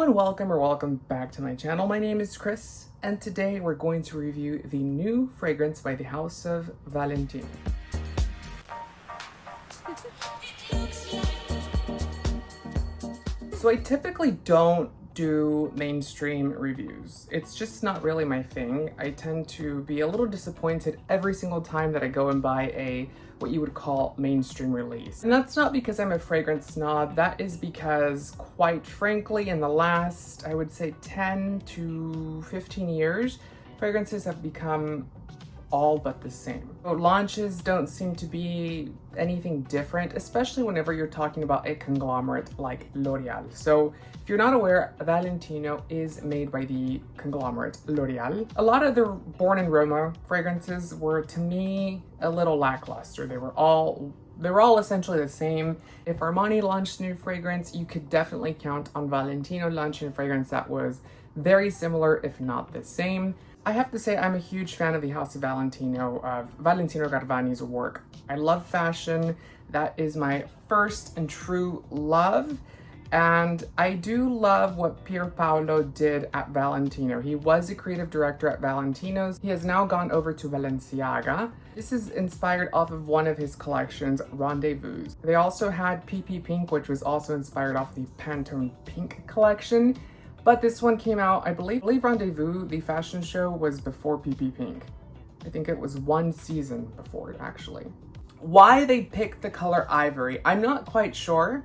and welcome back to my channel. My name is Chris, and today we're going to review the new fragrance by the house of Valentino. So I typically don't do mainstream reviews. It's just not really my thing. I tend to be a little disappointed every single time that I go and buy a what you would call mainstream release. And that's not because I'm a fragrance snob. That is because, quite frankly, in the last, I would say 10 to 15 years, fragrances have become all but the same. So launches don't seem to be anything different, especially whenever you're talking about a conglomerate like L'Oreal. So if you're not aware, Valentino is made by the conglomerate L'Oreal. A lot of their Born in Roma fragrances were, to me, a little lackluster. They were all essentially the same. If Armani launched a new fragrance, you could definitely count on Valentino launching a fragrance that was very similar, if not the same. I have to say I'm a huge fan of the House of Valentino Garvani's work. I love fashion. That is my first and true love. And I do love what Pier Paolo did at Valentino. He was a creative director at Valentino's. He has now gone over to Balenciaga. This is inspired off of one of his collections, Rendez-Vous. They also had PP Pink, which was also inspired off the Pantone Pink collection. But this one came out, I believe Rendezvous, the fashion show, was before PP Pink. I think it was one season before it, actually. Why they picked the color ivory, I'm not quite sure.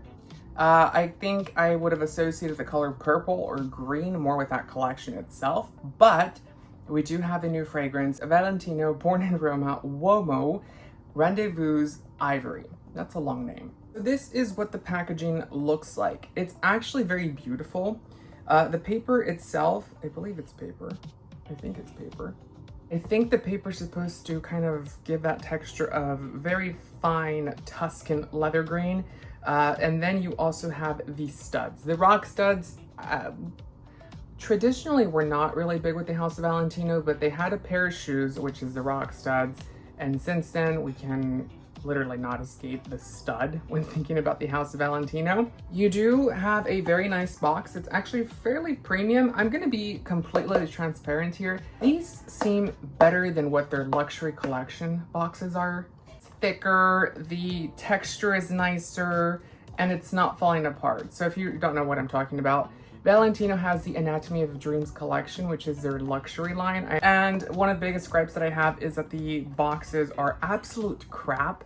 I think I would have associated the color purple or green more with that collection itself. But we do have a new fragrance, Valentino Born in Roma Uomo Rendez-Vous Ivory. That's a long name. This is what the packaging looks like. It's actually very beautiful. The paper itself, I believe it's paper. I think it's paper. I think the paper's supposed to kind of give that texture of very fine Tuscan leather grain. And then you also have the studs. The rock studs, traditionally were not really big with the House of Valentino, but they had a pair of shoes, which is the rock studs. And since then, we can literally not escape the stud when thinking about the House of Valentino. You do have a very nice box. It's actually fairly premium. I'm gonna be completely transparent here. These seem better than what their luxury collection boxes are. It's thicker, the texture is nicer, and it's not falling apart. So if you don't know what I'm talking about, Valentino has the Anatomy of Dreams collection, which is their luxury line. And one of the biggest gripes that I have is that the boxes are absolute crap,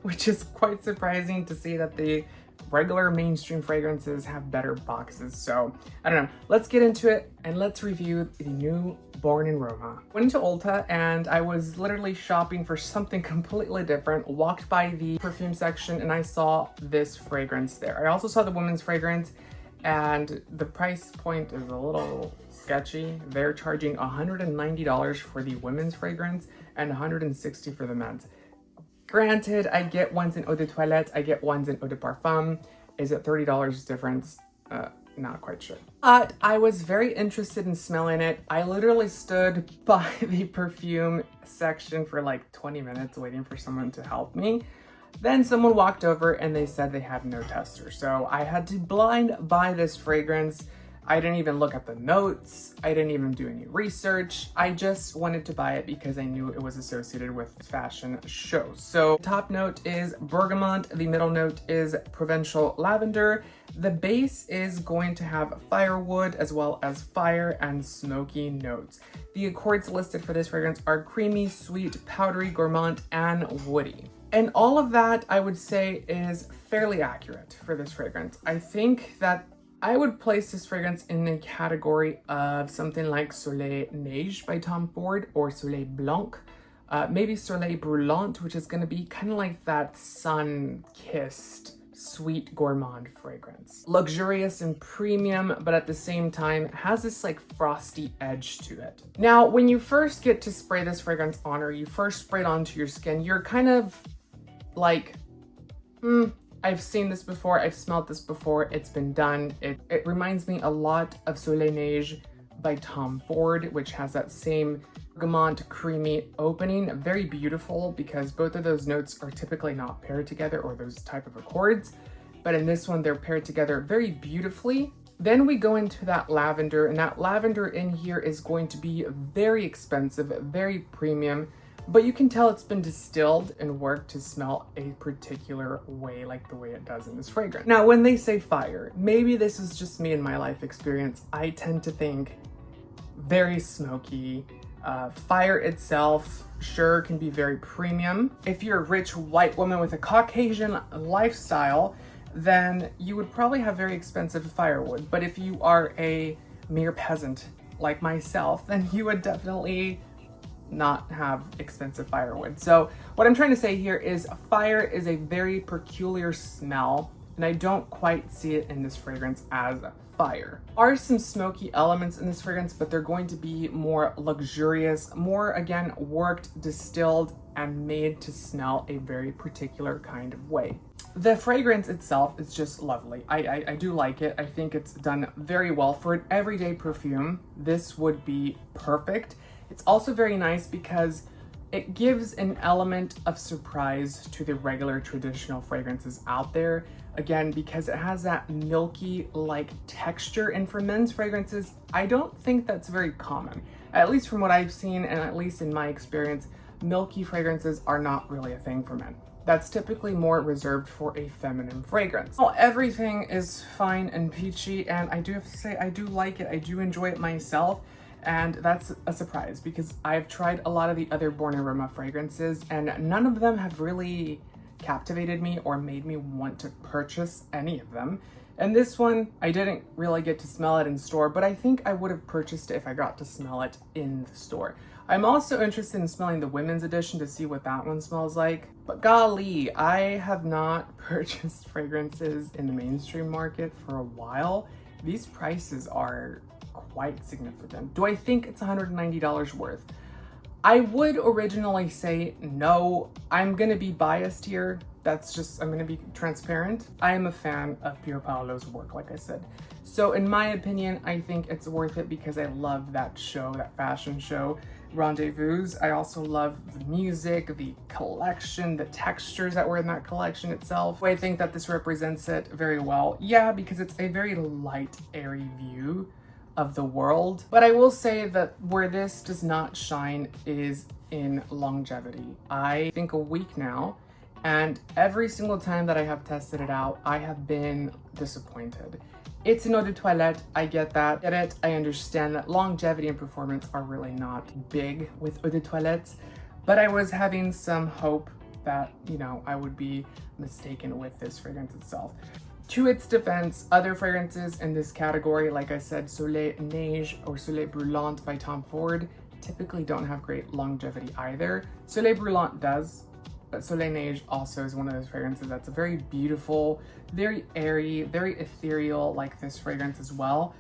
which is quite surprising to see that the regular mainstream fragrances have better boxes. So I don't know, let's get into it and let's review the new Born in Roma. Went into Ulta and I was literally shopping for something completely different, walked by the perfume section and I saw this fragrance there. I also saw the women's fragrance, and the price point is a little sketchy. They're charging $190 for the women's fragrance and $160 for the men's. Granted, I get ones in eau de toilette, I get ones in eau de parfum. Is it $30 difference? Not quite sure. But I was very interested in smelling it. I literally stood by the perfume section for like 20 minutes waiting for someone to help me. Then someone walked over and they said they have no tester. So I had to blind buy this fragrance. I didn't even look at the notes. I didn't even do any research. I just wanted to buy it because I knew it was associated with fashion shows. So top note is bergamot. The middle note is provincial lavender. The base is going to have firewood as well as fire and smoky notes. The accords listed for this fragrance are creamy, sweet, powdery, gourmand, and woody. And all of that, I would say, is fairly accurate for this fragrance. I think that I would place this fragrance in a category of something like Soleil Neige by Tom Ford or Soleil Blanc, maybe Soleil Brûlant, which is going to be kind of like that sun-kissed, sweet gourmand fragrance. Luxurious and premium, but at the same time has this like frosty edge to it. Now, when you first get to spray this fragrance on, or you first spray it onto your skin, you're kind of like, I've seen this before, I've smelled this before, it's been done. It reminds me a lot of Soleil Neige by Tom Ford, which has that same bergamot creamy opening. Very beautiful because both of those notes are typically not paired together, or those type of accords. But in this one, they're paired together very beautifully. Then we go into that lavender, and that lavender in here is going to be very expensive, very premium, but you can tell it's been distilled and worked to smell a particular way, like the way it does in this fragrance. Now, when they say fire, maybe this is just me and my life experience. I tend to think very smoky. Fire itself, sure, can be very premium. If you're a rich white woman with a Caucasian lifestyle, then you would probably have very expensive firewood. But if you are a mere peasant like myself, then you would definitely not have expensive firewood. So what I'm trying to say here is fire is a very peculiar smell, and I don't quite see it in this fragrance as fire. There are some smoky elements in this fragrance, but they're going to be more luxurious, more, again, worked, distilled, and made to smell a very particular kind of way. The fragrance itself is just lovely. I do like it. I think it's done very well. For an everyday perfume, this would be perfect. It's also very nice because it gives an element of surprise to the regular traditional fragrances out there. Again, because it has that milky-like texture, and for men's fragrances, I don't think that's very common. At least from what I've seen, and at least in my experience, milky fragrances are not really a thing for men. That's typically more reserved for a feminine fragrance. Well, everything is fine and peachy, and I do have to say I do like it. I do enjoy it myself, and that's a surprise because I've tried a lot of the other Born in Roma fragrances, and none of them have really captivated me or made me want to purchase any of them. And this one, I didn't really get to smell it in store, but I think I would have purchased it if I got to smell it in the store. I'm also interested in smelling the women's edition to see what that one smells like. But golly, I have not purchased fragrances in the mainstream market for a while. These prices are quite significant. Do I think it's $190 worth? I would originally say no. I'm gonna be biased here. I'm gonna be transparent. I am a fan of Pier Paolo's work, like I said. So in my opinion, I think it's worth it because I love that show, that fashion show, Rendezvous. I also love the music, the collection, the textures that were in that collection itself. I think that this represents it very well. Yeah, because it's a very light, airy view of the world. But I will say that where this does not shine is in longevity. I think a week now, and every single time that I have tested it out, I have been disappointed. It's an eau de toilette, I get that. I understand that longevity and performance are really not big with eau de toilettes, but I was having some hope that, I would be mistaken with this fragrance itself. To its defense, other fragrances in this category, like I said, Soleil Neige or Soleil Brûlante by Tom Ford, typically don't have great longevity either. Soleil Brûlante does, but Soleil Neige also is one of those fragrances that's very beautiful, very airy, very ethereal, like this fragrance as well,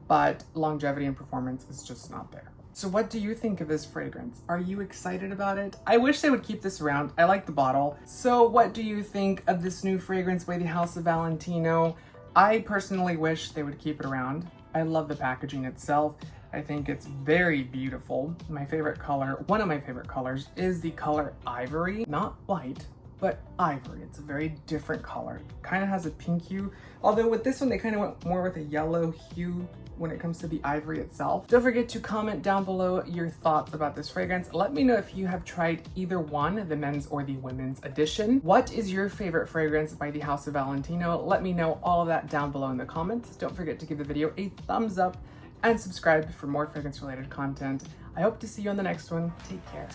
but longevity and performance is just not there. So what do you think of this fragrance? Are you excited about it? I wish they would keep this around. I like the bottle. So what do you think of this new fragrance by the House of Valentino? I personally wish they would keep it around. I love the packaging itself. I think it's very beautiful. My favorite color, one of my favorite colors, is the color ivory. Not white, but ivory. It's a very different color. Kind of has a pink hue. Although with this one, they kind of went more with a yellow hue when it comes to the ivory itself. Don't forget to comment down below your thoughts about this fragrance. Let me know if you have tried either one, the men's or the women's edition. What is your favorite fragrance by the House of Valentino? Let me know all of that down below in the comments. Don't forget to give the video a thumbs up and subscribe for more fragrance related content. I hope to see you on the next one. Take care.